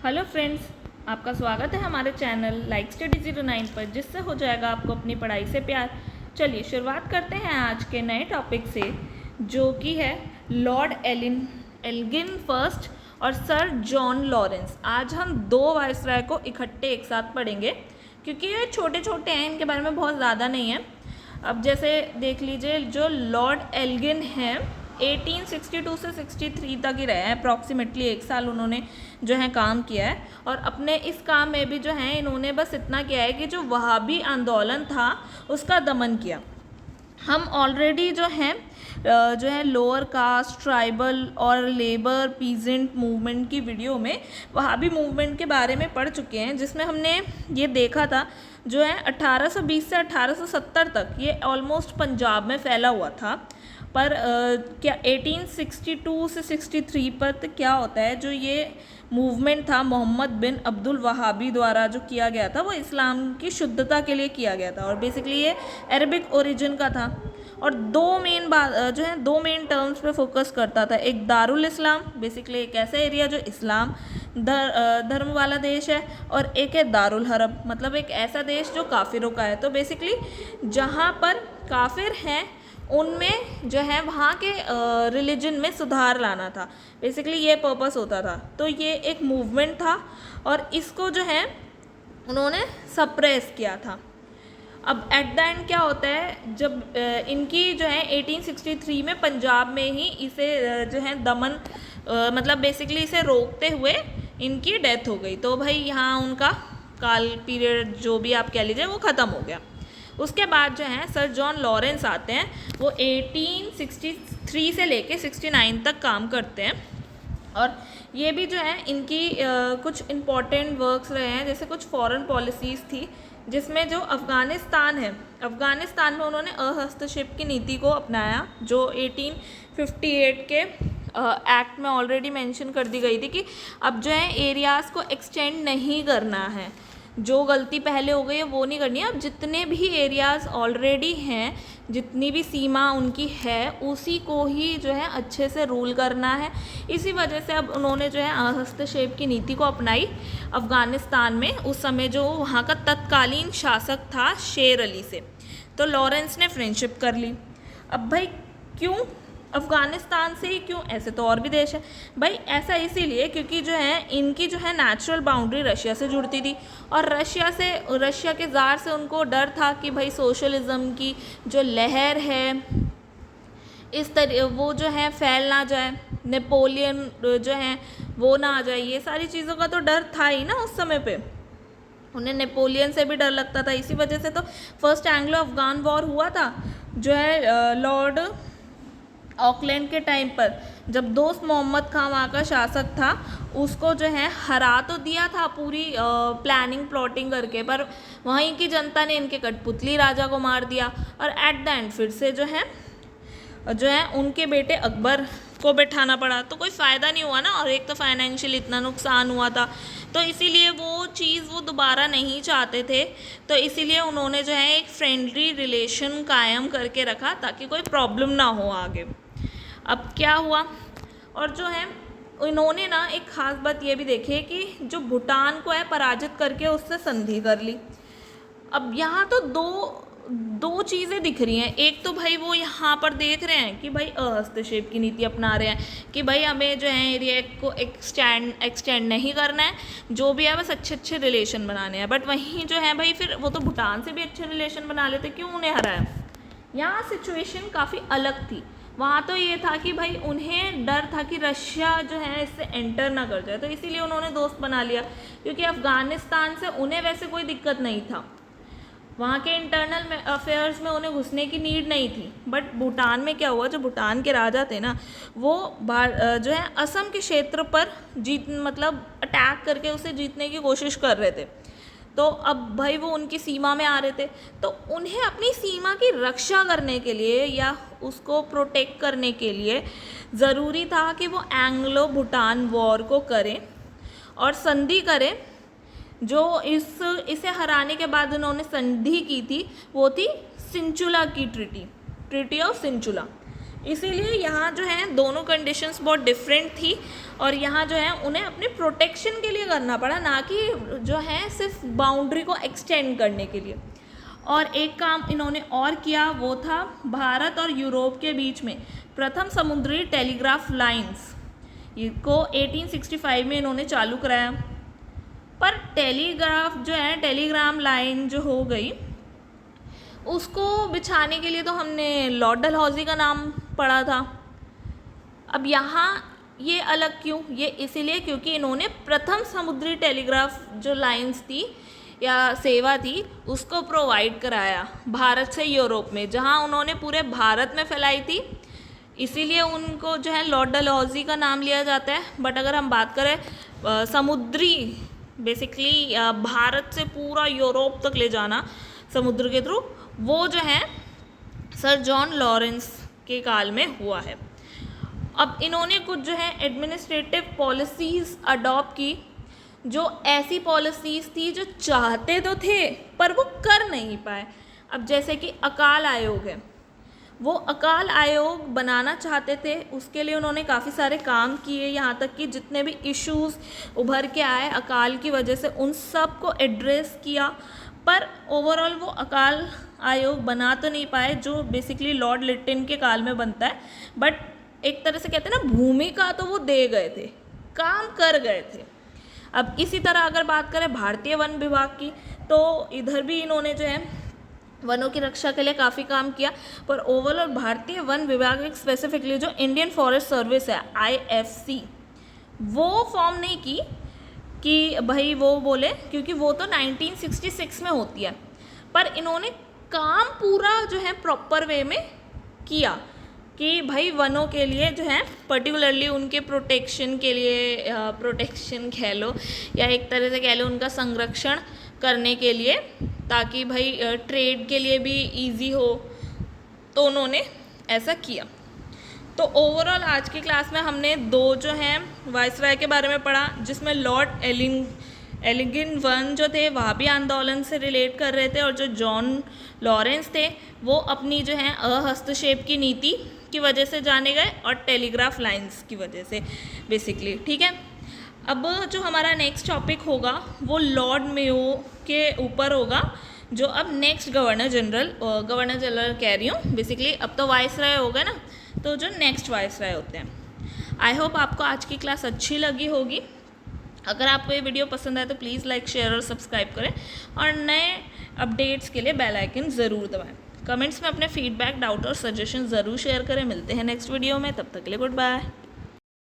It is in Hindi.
हेलो फ्रेंड्स, आपका स्वागत है हमारे चैनल लाइक स्टडी 09 पर, जिससे हो जाएगा आपको अपनी पढ़ाई से प्यार। चलिए शुरुआत करते हैं आज के नए टॉपिक से, जो कि है लॉर्ड एल्गिन फर्स्ट और सर जॉन लॉरेंस। आज हम दो वायसराय को इकट्ठे एक साथ पढ़ेंगे, क्योंकि ये छोटे छोटे हैं, इनके बारे में बहुत ज़्यादा नहीं है। अब जैसे देख लीजिए, जो लॉर्ड एल्गिन हैं 1862 से 63 तक ही रहे हैं, अप्रॉक्सीमेटली 1 साल उन्होंने जो है काम किया है। और अपने इस काम में भी जो है इन्होंने बस इतना किया है कि जो वहाबी आंदोलन था उसका दमन किया। हम ऑलरेडी जो है लोअर कास्ट, ट्राइबल और लेबर पीजेंट मूवमेंट की वीडियो में वहाबी मूवमेंट के बारे में पढ़ चुके हैं, जिसमें हमने ये देखा था जो है 1820 से 1870 तक ये ऑलमोस्ट पंजाब में फैला हुआ था। पर क्या 1862 से 63 पर तो क्या होता है, जो ये मूवमेंट था मोहम्मद बिन अब्दुल वहाबी द्वारा जो किया गया था, वो इस्लाम की शुद्धता के लिए किया गया था और बेसिकली ये अरबिक ओरिजिन का था। और दो मेन टर्म्स पे फोकस करता था। एक दारुल इस्लाम, बेसिकली एक ऐसा एरिया जो इस्लाम धर्म वाला देश है, और एक है दारुल हरब, मतलब एक ऐसा देश जो काफिरों का है। तो बेसिकली जहाँ पर काफिर हैं उनमें जो है वहाँ के रिलीजन में सुधार लाना था, बेसिकली ये पर्पस होता था। तो ये एक मूवमेंट था और इसको जो है उन्होंने सप्रेस किया था। अब एट द एंड क्या होता है, जब इनकी जो है 1863 में पंजाब में ही इसे जो है दमन मतलब बेसिकली इसे रोकते हुए इनकी डेथ हो गई। तो भाई यहाँ उनका काल पीरियड जो भी आप कह लीजिए वो ख़त्म हो गया। उसके बाद जो है सर जॉन लॉरेंस आते हैं, वो 1863 से लेके 69 तक काम करते हैं। और ये भी जो है इनकी कुछ इम्पॉर्टेंट वर्क्स रहे हैं, जैसे कुछ फॉरेन पॉलिसीज़ थी, जिसमें जो अफ़गानिस्तान है, अफ़गानिस्तान में उन्होंने हस्तक्षेप की नीति को अपनाया, जो 1858 के एक्ट में ऑलरेडी मेंशन कर दी गई थी कि अब जो है एरियाज़ को एक्सटेंड नहीं करना है, जो गलती पहले हो गई है वो नहीं करनी है। अब जितने भी एरियाज़ ऑलरेडी हैं, जितनी भी सीमा उनकी है, उसी को ही जो है अच्छे से रूल करना है। इसी वजह से अब उन्होंने जो है हस्तक्षेप की नीति को अपनाई अफ़गानिस्तान में। उस समय जो वहाँ का तत्कालीन शासक था शेर अली से, तो लॉरेंस ने फ्रेंडशिप कर ली। अब भाई क्यों अफ़गानिस्तान से ही क्यों, ऐसे तो और भी देश है भाई। ऐसा इसीलिए क्योंकि जो है इनकी जो है नेचुरल बाउंड्री रशिया से जुड़ती थी, और रशिया के ज़ार से उनको डर था कि भाई सोशलिज़म की जो लहर है इस तरह वो जो है फैल ना जाए, नेपोलियन जो है वो ना आ जाए। ये सारी चीज़ों का तो डर था ही ना उस समय पे, उन्हें नेपोलियन से भी डर लगता था। इसी वजह से तो फर्स्ट एंग्लो अफगान वॉर हुआ था, जो है लॉर्ड ऑकलैंड के टाइम पर, जब दोस्त मोहम्मद खां वहाँ का शासक था, उसको जो है हरा तो दिया था पूरी प्लानिंग प्लॉटिंग करके, पर वहीं की जनता ने इनके कठपुतली राजा को मार दिया। और एट द एंड फिर से जो है उनके बेटे अकबर को बैठाना पड़ा, तो कोई फ़ायदा नहीं हुआ ना। और एक तो फाइनेंशियल इतना नुकसान हुआ था, तो इसीलिए वो चीज़ वो दोबारा नहीं चाहते थे। तो इसीलिए उन्होंने जो है एक फ्रेंडली रिलेशन कायम करके रखा, ताकि कोई प्रॉब्लम ना हो आगे। अब क्या हुआ, और जो है इन्होंने ना एक ख़ास बात ये भी देखी है कि जो भूटान को है पराजित करके उससे संधि कर ली। अब यहाँ तो दो चीज़ें दिख रही हैं। एक तो भाई वो यहाँ पर देख रहे हैं कि भाई हस्तक्षेप की नीति अपना रहे हैं, कि भाई हमें जो है एरिया को एक्सटेंड नहीं करना है, जो भी है बस अच्छे रिलेशन बनाने हैं। बट वहीं जो है भाई फिर वो तो भूटान से भी अच्छे रिलेशन बना लेते, क्यों उन्हें हराया। यहाँ सिचुएशन काफ़ी अलग थी। वहाँ तो ये था कि भाई उन्हें डर था कि रशिया जो है इससे एंटर ना कर जाए, तो इसीलिए उन्होंने दोस्त बना लिया, क्योंकि अफ़गानिस्तान से उन्हें वैसे कोई दिक्कत नहीं था, वहाँ के इंटरनल अफेयर्स में उन्हें घुसने की नीड नहीं थी। बट भूटान में क्या हुआ, जो भूटान के राजा थे ना, वो जो है असम के क्षेत्र पर मतलब अटैक करके उसे जीतने की कोशिश कर रहे थे। तो अब भाई वो उनकी सीमा में आ रहे थे, तो उन्हें अपनी सीमा की रक्षा करने के लिए या उसको प्रोटेक्ट करने के लिए ज़रूरी था कि वो एंग्लो भूटान वॉर को करें और संधि करें। जो इसे हराने के बाद उन्होंने संधि की थी, वो थी सिंचुला की ट्रीटी ऑफ सिंचुला। इसीलिए यहाँ जो है दोनों कंडीशंस बहुत डिफरेंट थी। और यहाँ जो है उन्हें अपने प्रोटेक्शन के लिए करना पड़ा, ना कि जो है सिर्फ बाउंड्री को एक्सटेंड करने के लिए। और एक काम इन्होंने और किया, वो था भारत और यूरोप के बीच में प्रथम समुद्री टेलीग्राफ लाइंस को 1865 में इन्होंने चालू कराया। पर टेलीग्राफ जो है, टेलीग्राम लाइन जो हो गई, उसको बिछाने के लिए तो हमने लॉर्ड डलहौजी का नाम पढ़ा था। अब यहाँ ये अलग क्यों? ये इसीलिए क्योंकि इन्होंने प्रथम समुद्री टेलीग्राफ जो लाइंस थी या सेवा थी उसको प्रोवाइड कराया भारत से यूरोप में, जहाँ उन्होंने पूरे भारत में फैलाई थी, इसीलिए उनको जो है लॉर्ड डलहौजी का नाम लिया जाता है। बट अगर हम बात करें समुद्री, बेसिकली भारत से पूरा यूरोप तक ले जाना समुद्र के थ्रू, वो जो है सर जॉन लॉरेंस के काल में हुआ है। अब इन्होंने कुछ जो है एडमिनिस्ट्रेटिव पॉलिसीज़ अडॉप्ट की, जो ऐसी पॉलिसीज़ थी जो चाहते तो थे पर वो कर नहीं पाए। अब जैसे कि अकाल आयोग है, वो अकाल आयोग बनाना चाहते थे, उसके लिए उन्होंने काफ़ी सारे काम किए, यहाँ तक कि जितने भी इश्यूज़ उभर के आए अकाल की वजह से उन सब को एड्रेस किया। पर ओवरऑल वो अकाल आयोग बना तो नहीं पाए, जो बेसिकली लॉर्ड लिटन के काल में बनता है। बट एक तरह से कहते हैं ना, भूमिका तो वो दे गए थे, काम कर गए थे। अब इसी तरह अगर बात करें भारतीय वन विभाग की, तो इधर भी इन्होंने जो है वनों की रक्षा के लिए काफ़ी काम किया। पर ओवरऑल भारतीय वन विभाग एक स्पेसिफिकली जो इंडियन फॉरेस्ट सर्विस है IFC, वो फॉर्म नहीं की कि भाई वो बोले, क्योंकि वो तो 1966 में होती है। पर इन्होंने काम पूरा जो है प्रॉपर वे में किया कि भाई वनों के लिए जो है पर्टिकुलरली उनके प्रोटेक्शन के लिए, प्रोटेक्शन कह लो या एक तरह से कह लो उनका संरक्षण करने के लिए, ताकि भाई ट्रेड के लिए भी इजी हो, तो उन्होंने ऐसा किया। तो ओवरऑल आज की क्लास में हमने दो जो हैं वायसराय के बारे में पढ़ा, जिसमें लॉर्ड एलिंगन वन जो थे वहाँ भी आंदोलन से रिलेट कर रहे थे, और जो जॉन लॉरेंस थे वो अपनी जो है हस्तक्षेप की नीति की वजह से जाने गए, और टेलीग्राफ लाइंस की वजह से बेसिकली। ठीक है, अब जो हमारा नेक्स्ट टॉपिक होगा वो लॉर्ड मेयो के ऊपर होगा, जो अब नेक्स्ट गवर्नर जनरल कह रही हूँ, बेसिकली अब तो वायसराय हो गए ना, तो जो नेक्स्ट वायसराय होते हैं। आई होप आपको आज की क्लास अच्छी लगी होगी। अगर आपको ये वीडियो पसंद आए तो प्लीज़ लाइक, शेयर और सब्सक्राइब करें, और नए अपडेट्स के लिए बेल आइकन ज़रूर दबाएं। कमेंट्स में अपने फीडबैक, डाउट और सजेशन ज़रूर शेयर करें। मिलते हैं नेक्स्ट वीडियो में, तब तक के लिए गुड बाय।